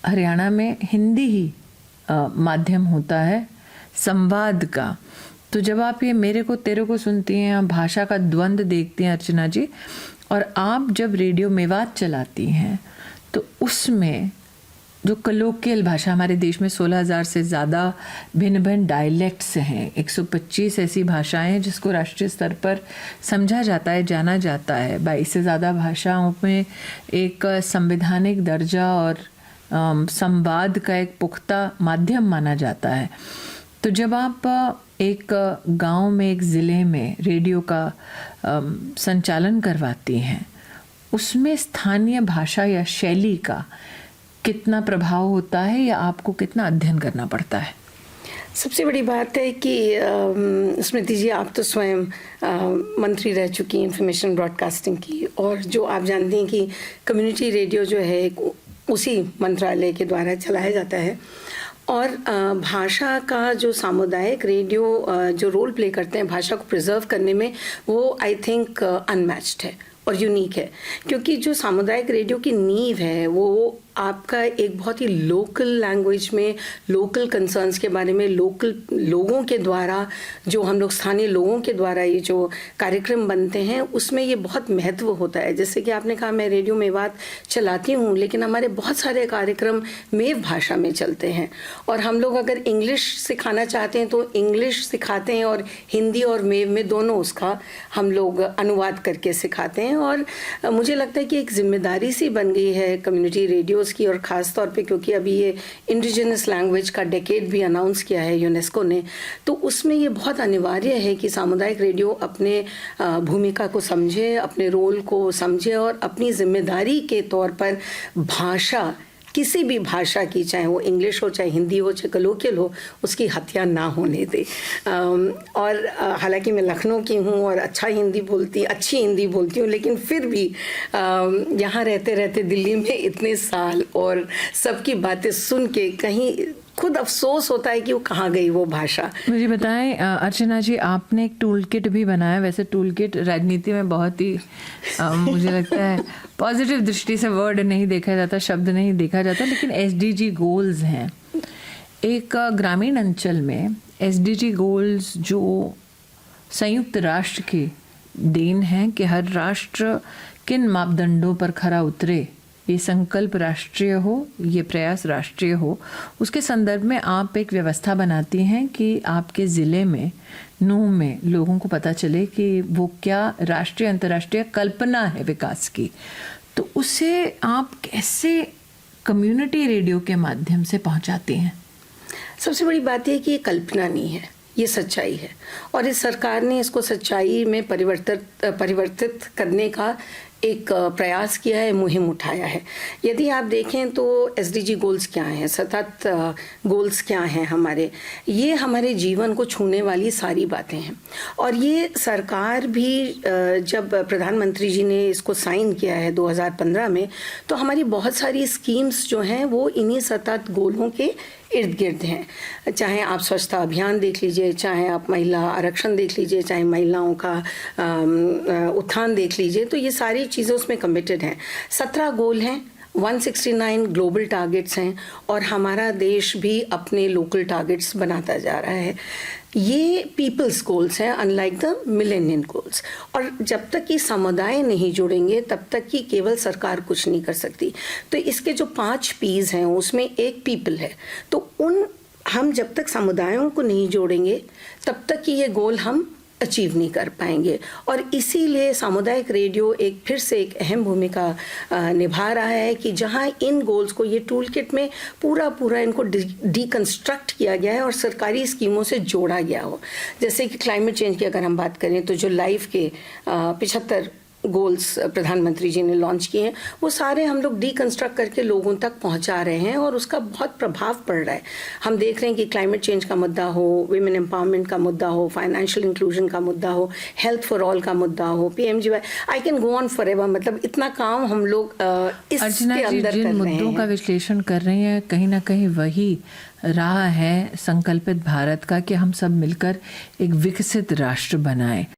हरियाणा में हिंदी ही माध्यम होता है संवाद का। तो जब आप ये मेरे को तेरे को सुनती हैं, आप भाषा का द्वंद्व देखती हैं अर्चना जी, और आप जब रेडियो मेवात चलाती हैं तो उसमें जो कलोकियल भाषा, हमारे देश में 16,000 से ज़्यादा भिन्न भिन्न डायलेक्ट्स हैं, 125 ऐसी भाषाएं हैं जिसको राष्ट्रीय स्तर पर समझा जाता है, जाना जाता है। 22 से ज़्यादा भाषाओं में एक संवैधानिक दर्जा और संवाद का एक पुख्ता माध्यम माना जाता है। तो जब आप एक गांव में, एक ज़िले में रेडियो का संचालन करवाती हैं, उसमें स्थानीय भाषा या शैली का कितना प्रभाव होता है या आपको कितना अध्ययन करना पड़ता है? सबसे बड़ी बात है कि स्मृति जी, आप तो स्वयं मंत्री रह चुकी हैं इंफॉर्मेशन ब्रॉडकास्टिंग की, और जो आप जानती हैं कि कम्युनिटी रेडियो जो है उसी मंत्रालय के द्वारा चलाया जाता है। और भाषा का जो सामुदायिक रेडियो जो रोल प्ले करते हैं भाषा को प्रिजर्व करने में, वो आई थिंक अनमैच्ड है और यूनिक है। क्योंकि जो सामुदायिक रेडियो की नींव है वो आपका एक बहुत ही लोकल लैंग्वेज में लोकल कंसर्न्स के बारे में, लोकल लोगों के द्वारा, जो हम लोग स्थानीय लोगों के द्वारा ये जो कार्यक्रम बनते हैं, उसमें ये बहुत महत्व होता है। जैसे कि आपने कहा, मैं रेडियो मेवात चलाती हूँ, लेकिन हमारे बहुत सारे कार्यक्रम मेव भाषा में चलते हैं, और हम लोग अगर इंग्लिश सिखाना चाहते हैं तो इंग्लिश सिखाते हैं, और हिंदी और मेव में दोनों उसका हम लोग अनुवाद करके सिखाते हैं। और मुझे लगता है कि एक जिम्मेदारी सी बन गई है कम्युनिटी रेडियो की, और ख़ास तौर पे क्योंकि अभी ये इंडिजिनस लैंग्वेज का डेकेड भी अनाउंस किया है यूनेस्को ने, तो उसमें ये बहुत अनिवार्य है कि सामुदायिक रेडियो अपने भूमिका को समझे, अपने रोल को समझे, और अपनी जिम्मेदारी के तौर पर भाषा, किसी भी भाषा की, चाहे वो इंग्लिश हो, चाहे हिंदी हो, चाहे कलोकियल हो, उसकी हत्या ना होने दे। और हालांकि मैं लखनऊ की हूँ और अच्छी हिंदी बोलती हूँ, लेकिन फिर भी यहाँ रहते रहते दिल्ली में इतने साल और सबकी बातें सुन के कहीं खुद अफसोस होता है कि वो कहाँ गई वो भाषा। मुझे बताएं अर्चना जी, आपने एक टूल किट भी बनाया। वैसे टूल किट राजनीति में बहुत ही मुझे लगता है पॉजिटिव दृष्टि से वर्ड नहीं देखा जाता, शब्द नहीं देखा जाता, लेकिन SDG गोल्स हैं। एक ग्रामीण अंचल में SDG गोल्स जो संयुक्त राष्ट्र की देन है कि हर राष्ट्र किन मापदंडों पर खरा उतरे, ये संकल्प राष्ट्रीय हो, ये प्रयास राष्ट्रीय हो, उसके संदर्भ में आप एक व्यवस्था बनाती हैं कि आपके ज़िले में, नूह में लोगों को पता चले कि वो क्या राष्ट्रीय अंतर्राष्ट्रीय कल्पना है विकास की। तो उसे आप कैसे कम्युनिटी रेडियो के माध्यम से पहुंचाती हैं? सबसे बड़ी बात यह कि ये कल्पना नहीं है, ये सच्चाई है, और इस सरकार ने इसको सच्चाई में परिवर्तित करने का एक प्रयास किया है, मुहिम उठाया है। यदि आप देखें तो SDG गोल्स क्या हैं, सतत गोल्स क्या हैं हमारे, ये हमारे जीवन को छूने वाली सारी बातें हैं। और ये सरकार भी जब प्रधानमंत्री जी ने इसको साइन किया है 2015 में, तो हमारी बहुत सारी स्कीम्स जो हैं वो इन्हीं सतत गोलों के इर्द गिर्द हैं। चाहे आप स्वच्छता अभियान देख लीजिए, चाहे आप महिला आरक्षण देख लीजिए, चाहे महिलाओं का उत्थान देख लीजिए, तो ये सारी चीज़ें उसमें कमिटेड हैं। 17 गोल हैं, 169 ग्लोबल टारगेट्स हैं, और हमारा देश भी अपने लोकल टारगेट्स बनाता जा रहा है। ये पीपल्स गोल्स हैं, अनलाइक द मिलेनियम गोल्स। और जब तक कि समुदाय नहीं जुड़ेंगे तब तक कि केवल सरकार कुछ नहीं कर सकती। तो इसके जो 5 P's हैं उसमें एक पीपल है। तो हम जब तक समुदायों को नहीं जोड़ेंगे तब तक कि ये गोल हम अचीव नहीं कर पाएंगे। और इसीलिए सामुदायिक रेडियो फिर से एक अहम भूमिका निभा रहा है कि जहां इन गोल्स को ये टूल किट में पूरा इनको डिकंस्ट्रक्ट किया गया है और सरकारी स्कीमों से जोड़ा गया हो। जैसे कि क्लाइमेट चेंज की अगर हम बात करें तो जो लाइफ के 75 गोल्स प्रधानमंत्री जी ने लॉन्च किए हैं, वो सारे हम लोग डिकंस्ट्रक्ट करके लोगों तक पहुंचा रहे हैं, और उसका बहुत प्रभाव पड़ रहा है। हम देख रहे हैं कि क्लाइमेट चेंज का मुद्दा हो, विमेन एम्पावरमेंट का मुद्दा हो, फाइनेंशियल इंक्लूजन का मुद्दा हो, हेल्थ फॉर ऑल का मुद्दा हो, PMGY, I can go on forever. मतलब इतना काम हम लोग इसके अंदर कर रहे हैं। मुद्दों का विश्लेषण कर रही हैं, कहीं ना कहीं वही राह है संकल्पित भारत का कि हम सब मिलकर एक विकसित राष्ट्र बनाएं।